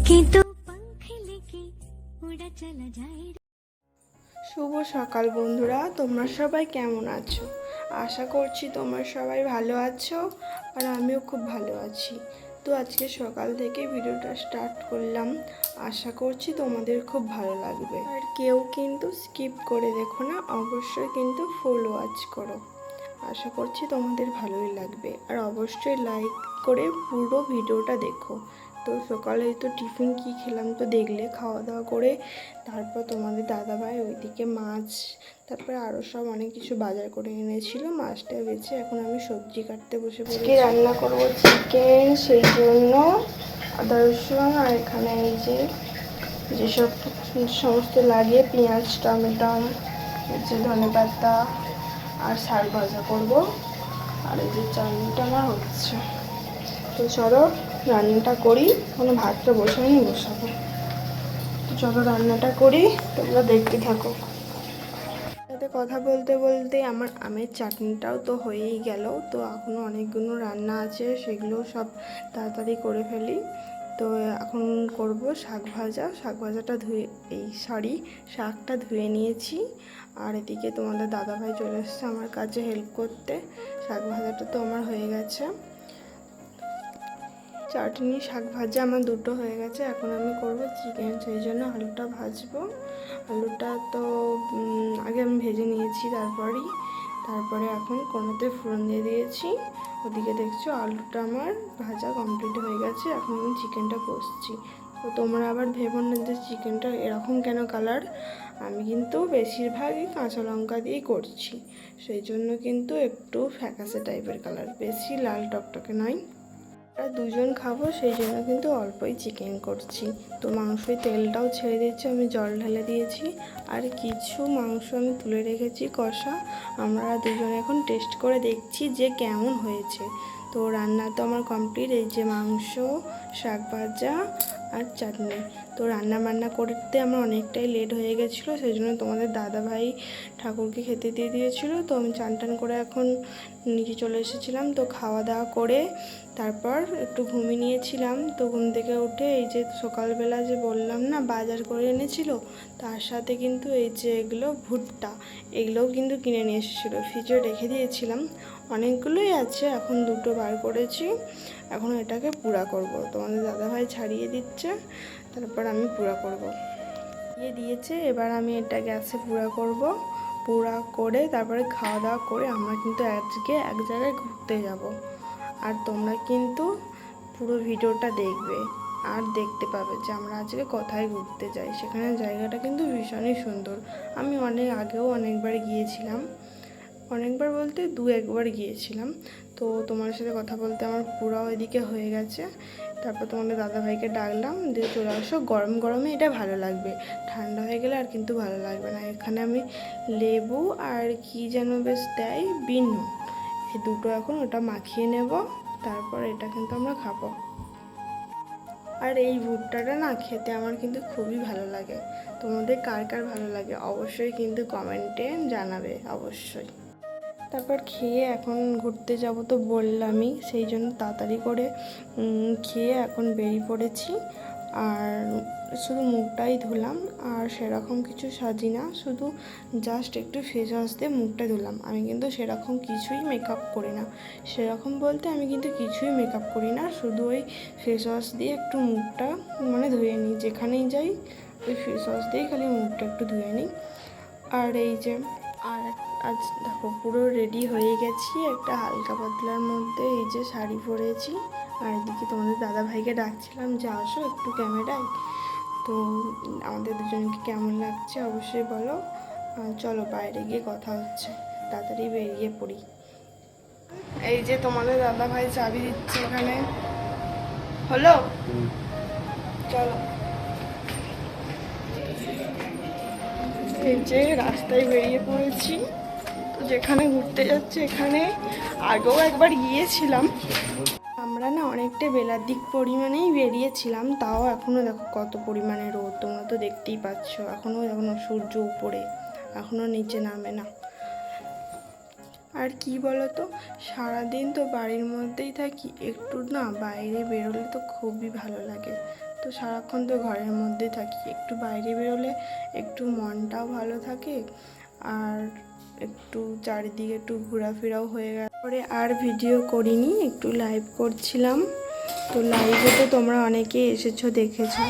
কিন্তু पंख लेके उड़ा चला जाए। শুভ সকাল বন্ধুরা, তোমরা সবাই কেমন আছো? আশা করছি তোমরা সবাই ভালো আছো আর আমিও খুব ভালো আছি। তো আজকে সকাল থেকে ভিডিওটা স্টার্ট করলাম, আশা করছি তোমাদের খুব ভালো লাগবে। আর কেউ কিন্তু স্কিপ করে দেখো না, অবশ্যই কিন্তু ফুল ওয়াচ করো। আশা করছি তোমাদের ভালোই লাগবে আর অবশ্যই লাইক করে পুরো ভিডিওটা দেখো। তো সকালে তো টিফিন কি খেলাম তো দেখলে, খাওয়া দাওয়া করে তারপর তোমাদের দাদাভাই ওইদিকে মাছ, তারপরে আরও সব অনেক কিছু বাজার করে এনেছিল। মাছটা বেছে এখন আমি সবজি কাটতে বসে পড়েছি। রান্না করব চিকেন, সেই জন্য আদা রসুন আর এখানে এই যেসব সমস্ত লাগে পেঁয়াজ, টমেটো, ধনেপাতা আর শাক ভাজা করব। আর এই যে চাটনিটা আমার হচ্ছে। তো চলো রান্নাটা করি, কোনো ভাতটা বসাইনি, বসাবো। তো চলো রান্নাটা করি, তোমরা দেখতে থাকো। সাথে কথা বলতে বলতে আমার আমের চাটনিটাও তো হয়েই গেল। তো এখনও অনেকগুলো রান্না আছে, সেগুলো সব তাড়াতাড়ি করে ফেলি। তো এখন করব শাক ভাজা। শাক ভাজাটা শাকটা ধুয়ে নিয়েছি। আর এদিকে তোমাদের দাদাভাই চলে এসছে আমার কাছে হেল্প করতে। শাক ভাজাটা তো আমার হয়ে গেছে, চাটনি শাক ভাজা আমার দুটো হয়ে গেছে। এখন আমি করব চিকেন, সেই জন্য আলুটা ভাজবো। আলুটা তো আগে আমি ভেজে নিয়েছি, তারপরে এখন কোনোতে ফোড়ন দিয়ে দিয়েছি। ওদিকে দেখছো আলুটা আমার ভাজা কমপ্লিট হয়ে গেছে। এখন আমি চিকেনটা কষছি। তো তোমরা আবার ভেবো না যে চিকেনটা এরকম কেন কালার, আমি কিন্তু বেশিরভাগই কাঁচা লঙ্কা দিয়েই করছি, সেই জন্য কিন্তু একটু ফ্যাকাসে টাইপের কালার, বেশি লাল টকটকে নয়। আর দুজন খাবো, সেই জন্য কিন্তু অল্পই চিকেন করছি। তো মাংসই তেলটাও ছেড়ে দিচ্ছি, আমি জল ঢেলে দিয়েছি। আর কিছু মাংস আমি তুলে রেখেছি কষা, আমরা দুজন এখন টেস্ট করে দেখছি যে কেমন হয়েছে। তো রান্না তো আমার কমপ্লিট, এই যে মাংস, শাক ভাজা আর চাটনি। তো রান্না করতে আমার অনেকটাই লেট হয়ে গেছিলো, সেই জন্য তোমাদের দাদাভাই ঠাকুরকে খেতে দিয়ে দিয়েছিলো। তো আমি চান টান করে এখন নিচে চলে এসেছিলাম। তো খাওয়া দাওয়া করে তারপর একটু ঘুমিয়ে নিয়েছিলাম। তো ঘুম থেকে উঠে এই যে সকালবেলা যে বললাম না বাজার করে এনেছিল, তার সাথে কিন্তু এই যে এগুলো ভুট্টা, এগুলোও কিন্তু কিনে নিয়ে এসেছিলো। ফ্রিজে রেখে দিয়েছিলাম, অনেকগুলোই আছে, এখন দুটো বার করেছি। এখন এটাকে পুরা করব। তোমাদের দাদাভাই ছাড়িয়ে দিচ্ছে, তারপর আমি পুরা করব। দিয়েছে, এবার আমি এটা গ্যাসে পুরা করব। পুরা করে তারপরে খাওয়া দাওয়া করে আমরা কিন্তু আজকে এক জায়গায় ঘুরতে যাব। আর তোমরা কিন্তু পুরো ভিডিওটা দেখবে আর দেখতে পাবে যে আমরা আজকে কোথায় ঘুরতে যাই। সেখানে জায়গাটা কিন্তু ভীষণই সুন্দর। আমি অনেক আগেও অনেকবার গিয়েছিলাম, অনেকবার বলতে একবার গিয়েছিলাম। তো তোমার সাথে কথা বলতে আমার পুরো ওইদিকে হয়ে গেছে। তারপর তোমাদের দাদাভাইকে ডাকলাম, দিয়ে চলে আসো, গরম গরমে এটা ভালো লাগবে, ঠান্ডা হয়ে গেলে আর কিন্তু ভালো লাগবে না। এখানে আমি লেবু আর কি যেন বেশ দেয়, বিন, এই দুটো এখন ওটা মাখিয়ে নেব, তারপর এটা কিন্তু আমরা খাবো। আর এই ভুট্টাটা না খেতে আমার কিন্তু খুবই ভালো লাগে। তোমাদের কার কার ভালো লাগে অবশ্যই কিন্তু কমেন্টে জানাবে অবশ্যই। তারপর খেয়ে এখন ঘুরতে যাব তো বললামই, সেই জন্য তাড়াতাড়ি করে খেয়ে এখন বেরিয়ে পড়েছি। আর শুধু মুখটাই ধুলাম, আর সেরকম কিছু সাজি না, শুধু জাস্ট একটু ফেস ওয়াশ দিয়ে মুখটা ধুলাম। আমি কিন্তু সেরকম কিছুই মেকআপ করি না, সেরকম বলতে আমি কিন্তু কিছুই মেকআপ করি না, শুধু ওই ফেস ওয়াশ দিয়ে একটু মুখটা ধুয়ে নিই, যেখানেই যাই ওই ফেস ওয়াশ দিয়েই খালি মুখটা একটু ধুয়ে নিই। আর এই যে আজ দেখো পুরো রেডি হয়ে গেছি, একটা হালকা পাতলার মধ্যে এই যে শাড়ি পরেছি। আর এদিকে তোমাদের দাদাভাইকে ডাকছিলাম যে আসো একটু ক্যামেরায়। তো আমাদের দুজনকে কেমন লাগছে অবশ্যই বলো। চলো বাইরে গিয়ে কথা হচ্ছে, তাড়াতাড়ি বেরিয়ে পড়ি। এই যে তোমাদের দাদাভাই চাবি দিচ্ছে, এখানে হলো, চলো। এই যে রাস্তায় বেরিয়ে পড়েছি, তো যেখানে ঘুরতে যাচ্ছে এখানে আগেও একবার গিয়েছিলাম আমরা না, অনেকটা বেলার দিক পরিমাণেই বেরিয়েছিলাম, তাও এখনও দেখো কত পরিমাণে রোদ, তোমরা তো দেখতেই পাচ্ছ। এখনও সূর্য উপরে, এখনও নিচে নামে না। আর কি বলো তো, সারাদিন তো বাড়ির মধ্যেই থাকি, একটু না বাইরে বেরোলে তো খুবই ভালো লাগে। তো সারাক্ষণ তো ঘরের মধ্যে থাকি, একটু বাইরে বেরোলে একটু মনটাও ভালো থাকে আর একটু চারিদিকে একটু ঘোরাফেরাও হয়ে গেল। পরে আর ভিডিও করিনি, একটু লাইভ করছিলাম। তো লাইভে তো তোমরা অনেকেই এসেছো, দেখেছো।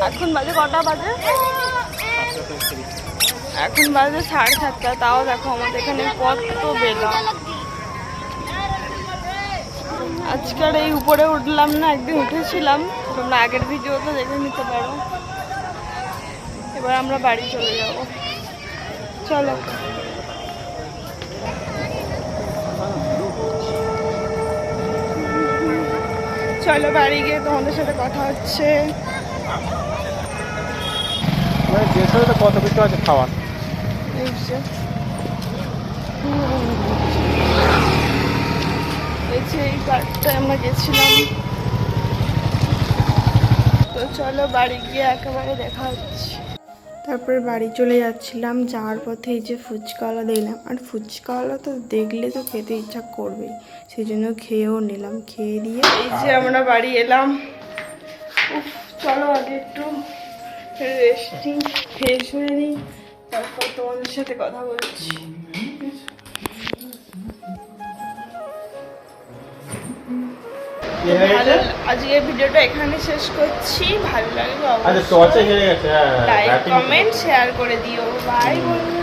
এখন বাজে কটা বাজে? এখন বাজে 7:30। তাও দেখো আমাদের এখানে কত বেলা। আজকের এই উপরে উঠলাম না, একদিন উঠেছিলাম, তোমরা আগের ভিডিওতে দেখে নিতে পারো। এবার আমরা বাড়ি চলে যাব, চলো। চলো বাড়ি গিয়ে তোমাদের সাথে কথা হচ্ছে। কত কিছু আছে খাওয়ার। এই যে এই পার্কটায় আমরা গেছিলাম। তো চলো বাড়ি গিয়ে একেবারে দেখা হচ্ছে। তারপরে বাড়ি চলে যাচ্ছিলাম, যাওয়ার পথে এই যে ফুচকাওয়ালা দেখলাম, আর ফুচকাওয়ালা তো দেখলে তো খেতে ইচ্ছা করবেই, সেই জন্য খেয়েও নিলাম। খেয়ে দিয়ে এই যে আমরা বাড়ি এলাম। উফ, চলো আগে একটু রেস্ট নিই, ফ্রেশ হয়ে নিই, তারপর তোমাদের সাথে কথা বলছি। আজকের ভিডিওটা এখানে শেষ করছি। ভালো লাগলে অবশ্যই লাইক কমেন্ট শেয়ার করে দিও। বাই বন্ধু।